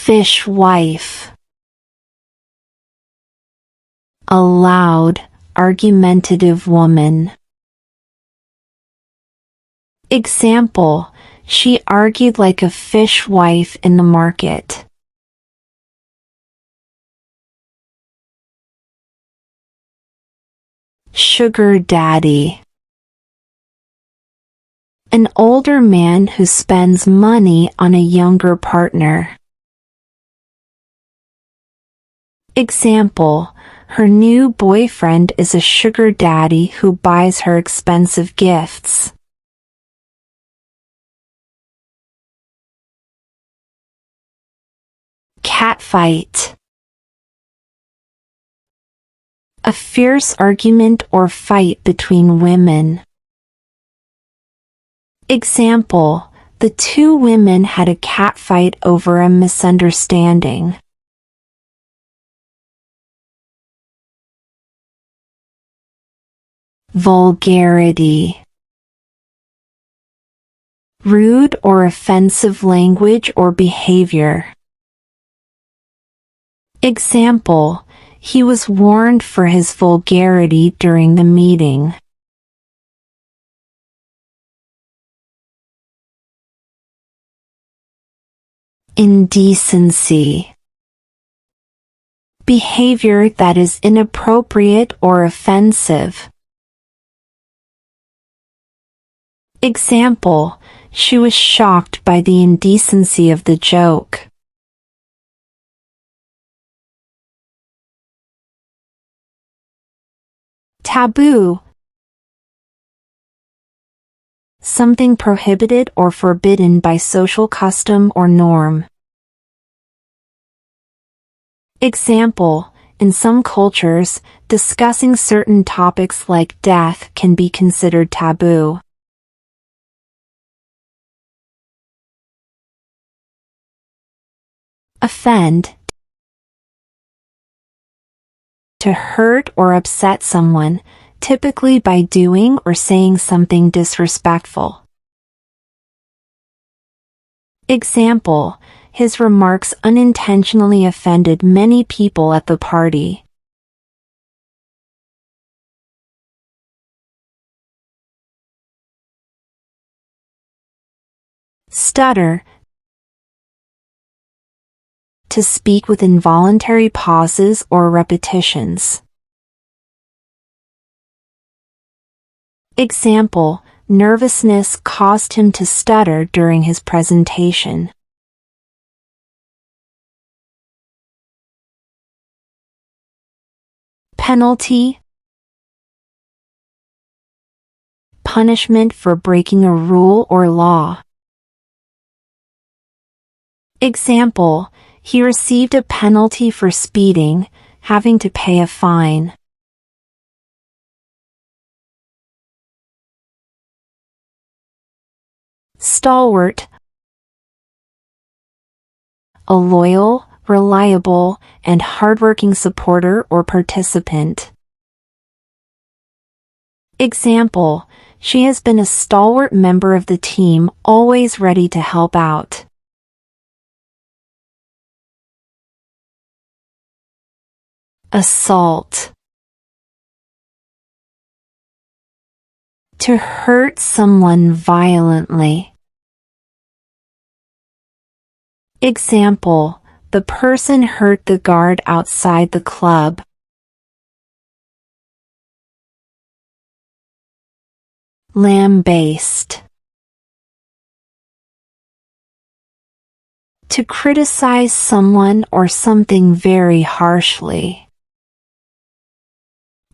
Fishwife. A loud, argumentative woman. Example: she argued like a fishwife in the market. Sugar daddy. An older man who spends money on a younger partner. Example: her new boyfriend is a sugar daddy who buys her expensive gifts. Catfight. A fierce argument or fight between women. Example: the two women had a catfight over a misunderstanding. Vulgarity. Rude or offensive language or behavior. Example: he was warned for his vulgarity during the meeting. Indecency. Behavior that is inappropriate or offensive. Example: she was shocked by the indecency of the joke. Taboo. Something prohibited or forbidden by social custom or norm. Example: in some cultures, discussing certain topics like death can be considered taboo. Offend. To hurt or upset someone, typically by doing or saying something disrespectful. Example: his remarks unintentionally offended many people at the party. Stutter. To speak with involuntary pauses or repetitions. Example: nervousness caused him to stutter during his presentation. Penalty. Punishment for breaking a rule or law. Example: he received a penalty for speeding, having to pay a fine. Stalwart. A loyal, reliable, and hardworking supporter or participant. Example: she has been a stalwart member of the team, always ready to help out. Assault. To hurt someone violently. Example: the person hurt the guard outside the club. Lambaste. To criticize someone or something very harshly.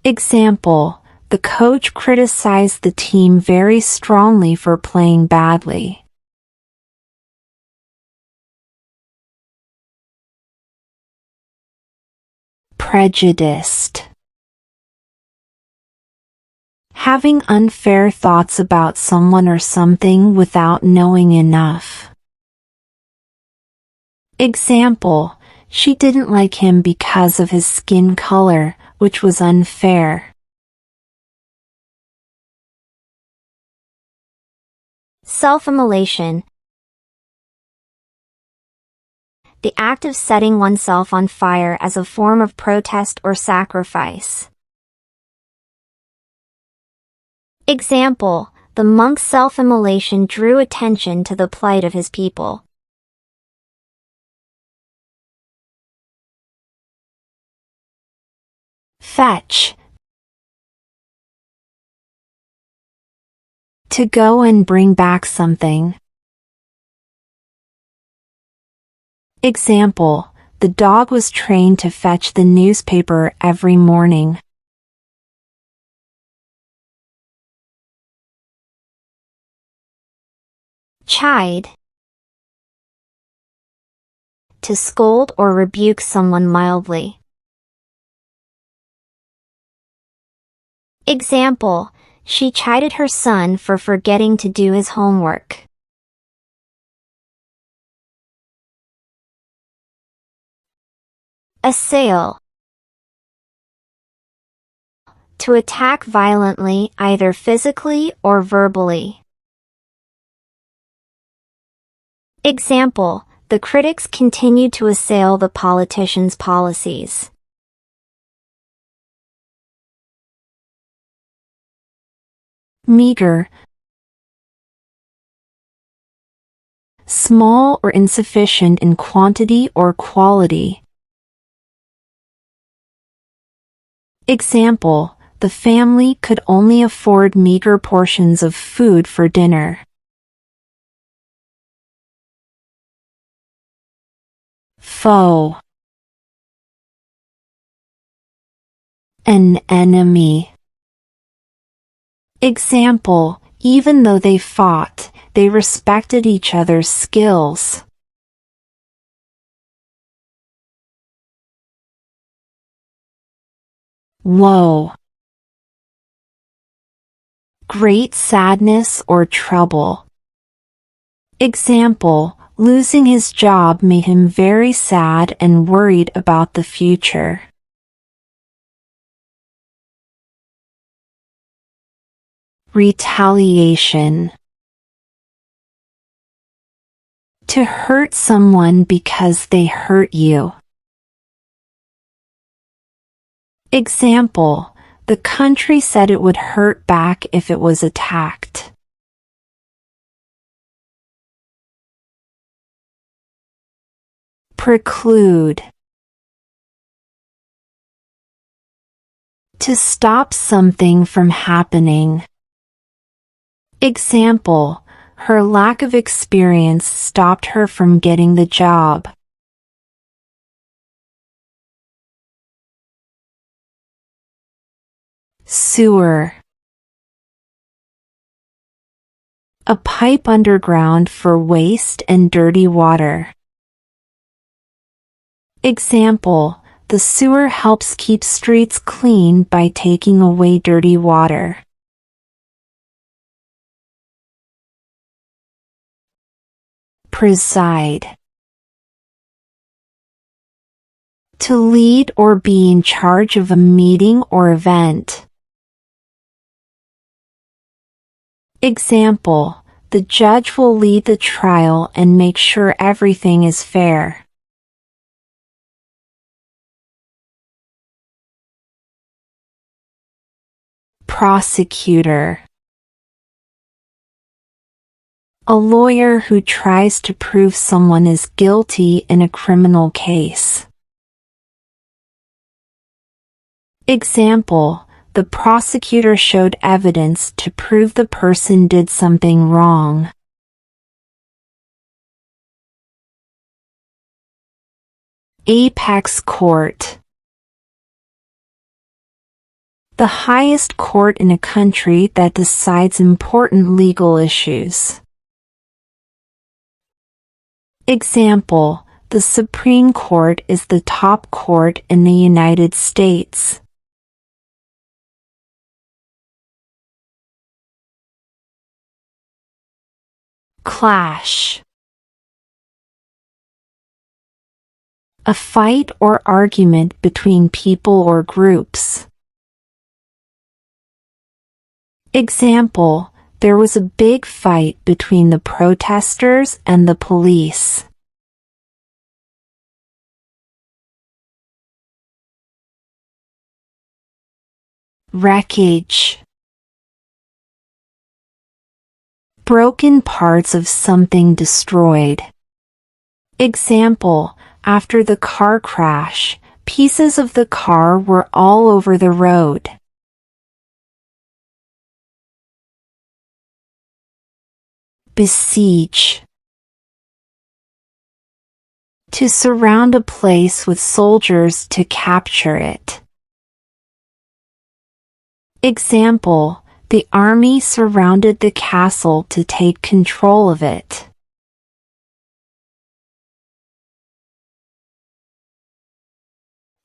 Example: the coach criticized the team very strongly for playing badly. Prejudiced. Having unfair thoughts about someone or something without knowing enough. Example: she didn't like him because of his skin color, which was unfair. Self-immolation. the act of setting oneself on fire as a form of protest or sacrifice. Example, the monk's self-immolation drew attention to the plight of his people. Fetch. To go and bring back something. Example, the dog was trained to fetch the newspaper every morning. Chide. To scold or rebuke someone mildly. Example, she chided her son for forgetting to do his homework. Assail. To attack violently, either physically or verbally. Example, the critics continued to assail the politicians' policies. Meager. Small or insufficient in quantity or quality. Example, the family could only afford meager portions of food for dinner. Foe. An enemy. Example, even though they fought, they respected each other's skills. Woe. Great sadness or trouble. Example, losing his job made him very sad and worried about the future. Retaliation. To hurt someone because they hurt you. Example, the country said it would hurt back if it was attacked. Preclude. To stop something from happening. Example, her lack of experience stopped her from getting the job. Sewer. A pipe underground for waste and dirty water. Example, the sewer helps keep streets clean by taking away dirty water. Preside. To lead or be in charge of a meeting or event. Example, the judge will lead the trial and make sure everything is fair. Prosecutor. A lawyer who tries to prove someone is guilty in a criminal case. Example, the prosecutor showed evidence to prove the person did something wrong. Apex court. The highest court in a country that decides important legal issues. Example, the Supreme Court is the top court in the United States. Clash. A fight or argument between people or groups. Example, there was a big fight between the protesters and the police. Wreckage. Broken parts of something destroyed. Example, after the car crash, pieces of the car were all over the road. Besiege. To surround a place with soldiers to capture it. Example, the army surrounded the castle to take control of it.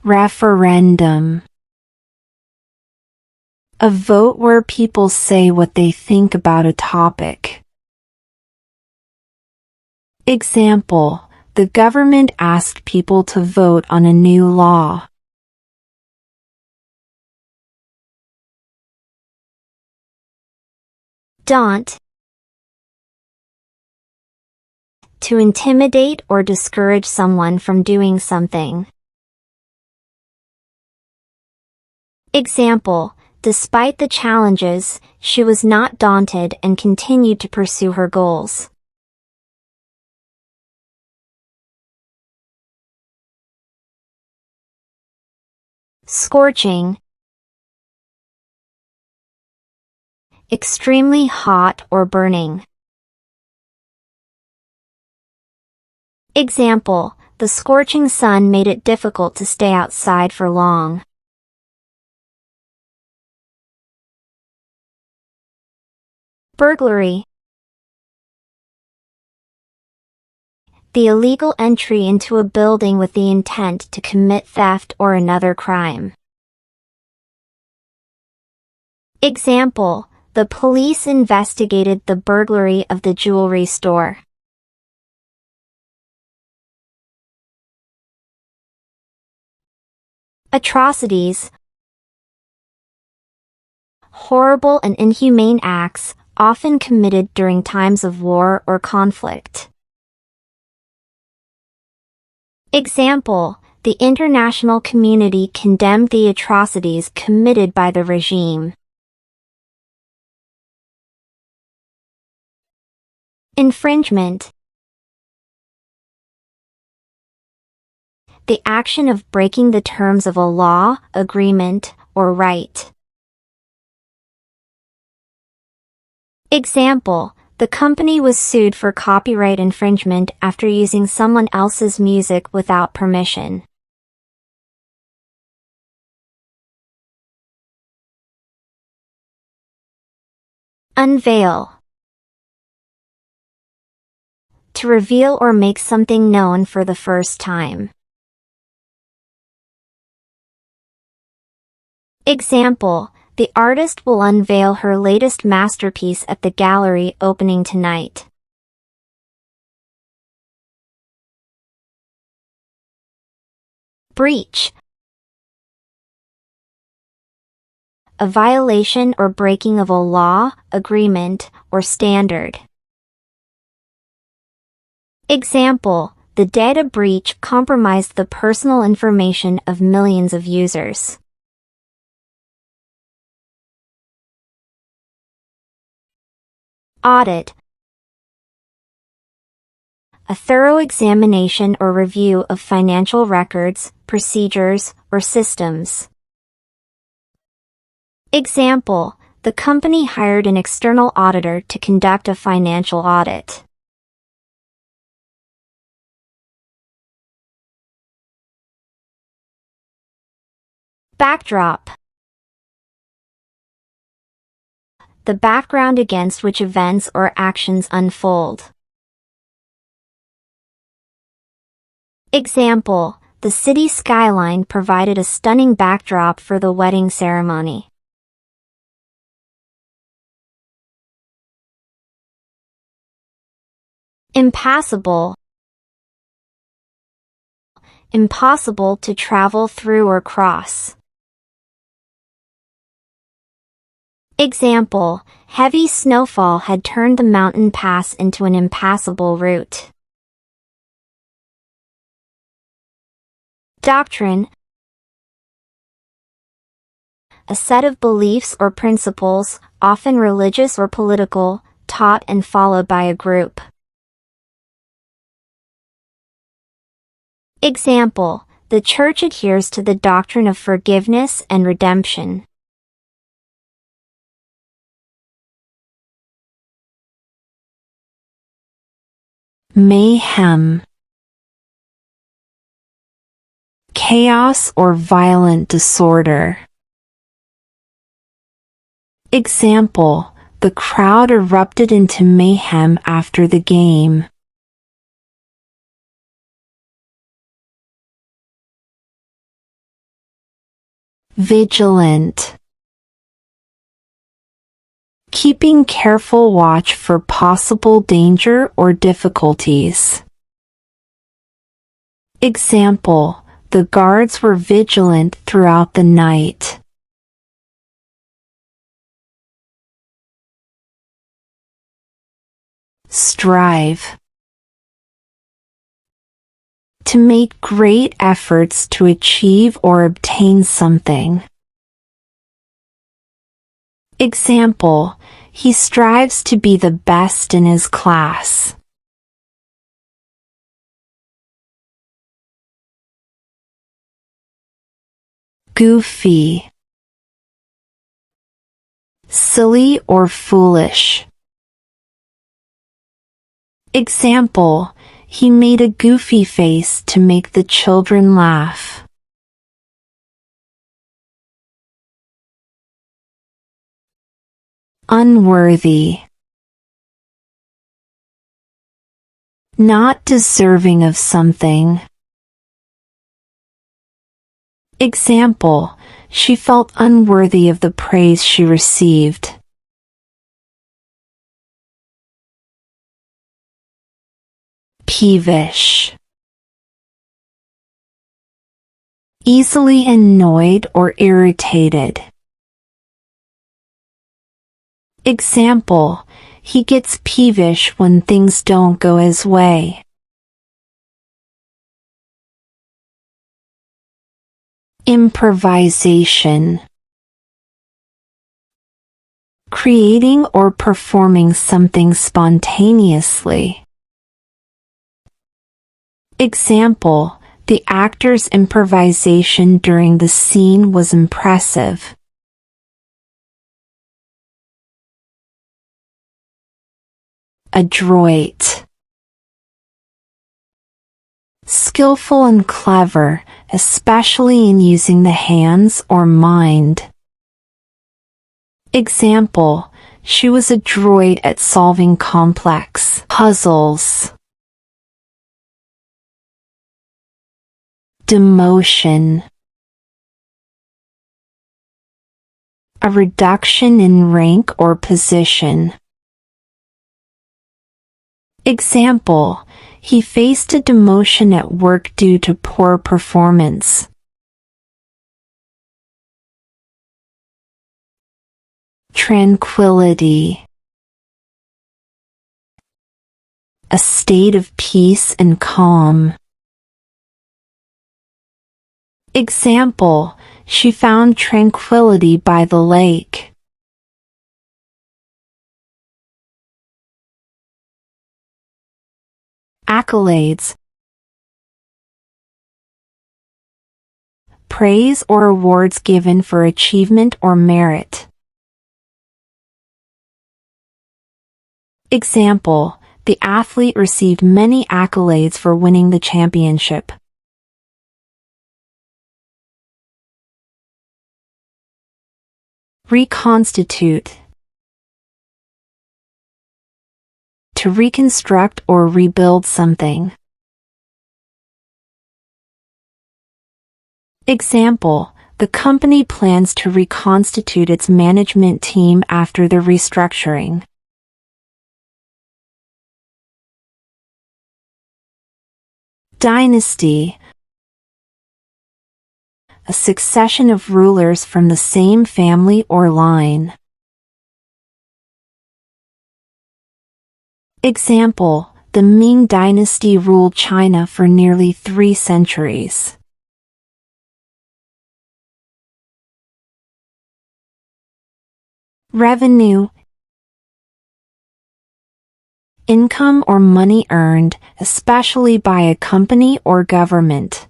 Referendum. A vote where people say what they think about a topic. Example, the government asked people to vote on a new law. Daunt. To intimidate or discourage someone from doing something. Example, despite the challenges, she was not daunted and continued to pursue her goals. Scorching. Extremely hot or burning. Example, the scorching sun made it difficult to stay outside for long. Burglary. The illegal entry into a building with the intent to commit theft or another crime. Example, the police investigated the burglary of the jewelry store. Atrocities. Horrible and inhumane acts, often committed during times of war or conflict. Example, the international community condemned the atrocities committed by the regime. Infringement. The action of breaking the terms of a law, agreement, or right. Example, the company was sued for copyright infringement after using someone else's music without permission. Unveil. To reveal or make something known for the first time. Example, the artist will unveil her latest masterpiece at the gallery opening tonight. Breach. A violation or breaking of a law, agreement, or standard. Example, the data breach compromised the personal information of millions of users. Audit. A thorough examination or review of financial records, procedures, or systems. Example, the company hired an external auditor to conduct a financial audit. Backdrop. The background against which events or actions unfold. Example, the city skyline provided a stunning backdrop for the wedding ceremony. Impassable. Impossible to travel through or cross. Example, heavy snowfall had turned the mountain pass into an impassable route. Doctrine. a set of beliefs or principles, often religious or political, taught and followed by a group. Example: the Church adheres to the doctrine of forgiveness and redemption. Mayhem. Chaos or violent disorder. Example: the crowd erupted into mayhem after the game. Vigilant. Keeping careful watch for possible danger or difficulties. Example: the guards were vigilant throughout the night. Strive. To make great efforts to achieve or obtain something. Example: he strives to be the best in his class. Goofy. Silly or foolish. Example: he made a goofy face to make the children laugh. Unworthy. Not deserving of something. Example: she felt unworthy of the praise she received. Peevish. Easily annoyed or irritated. Example: he gets peevish when things don't go his way. Improvisation. Creating or performing something spontaneously. Example: the actor's improvisation during the scene was impressive. Adroit. Skillful and clever, especially in using the hands or mind. Example: she was adroit at solving complex puzzles. Demotion. A reduction in rank or position. Example: he faced a demotion at work due to poor performance. Tranquility. A state of peace and calm. Example: she found tranquility by the lake. Accolades. Praise or awards given for achievement or merit. Example: the athlete received many accolades for winning the championship. Reconstitute. To reconstruct or rebuild something. Example: the company plans to reconstitute its management team after the restructuring. Dynasty. A succession of rulers from the same family or line. Example: the Ming Dynasty ruled China for nearly 3 centuries. Revenue, income or money earned, especially by a company or government.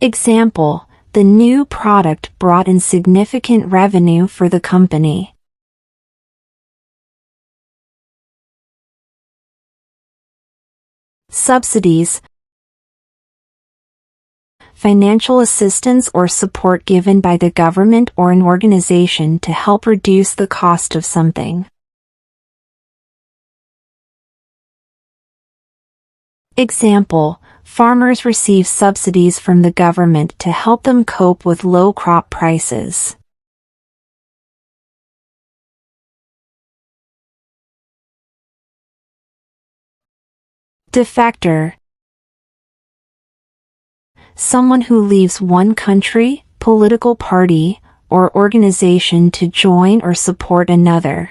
Example, the new product brought in significant revenue for the company. Subsidies, financial assistance or support given by the government or an organization to help reduce the cost of something. Example, farmers receive subsidies from the government to help them cope with low crop prices. Defector, someone who leaves one country, political party, or organization to join or support another.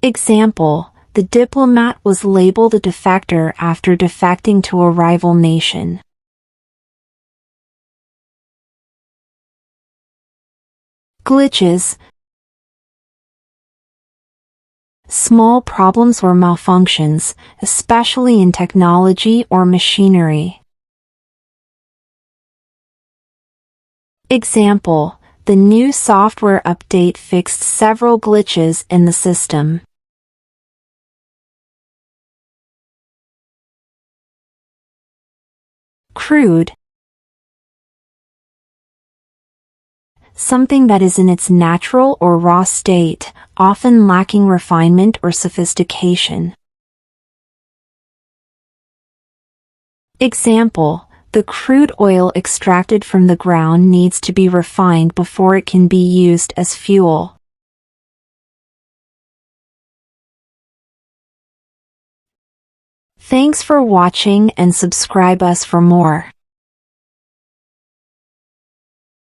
Example, the diplomat was labeled a defector after defecting to a rival nation. Glitches, small problems or malfunctions, especially in technology or machinery. Example, the new software update fixed several glitches in the system. Crude, something that is in its natural or raw state, often lacking refinement or sophistication. Example, the crude oil extracted from the ground needs to be refined before it can be used as fuel. Thanks for watching and subscribe us for more.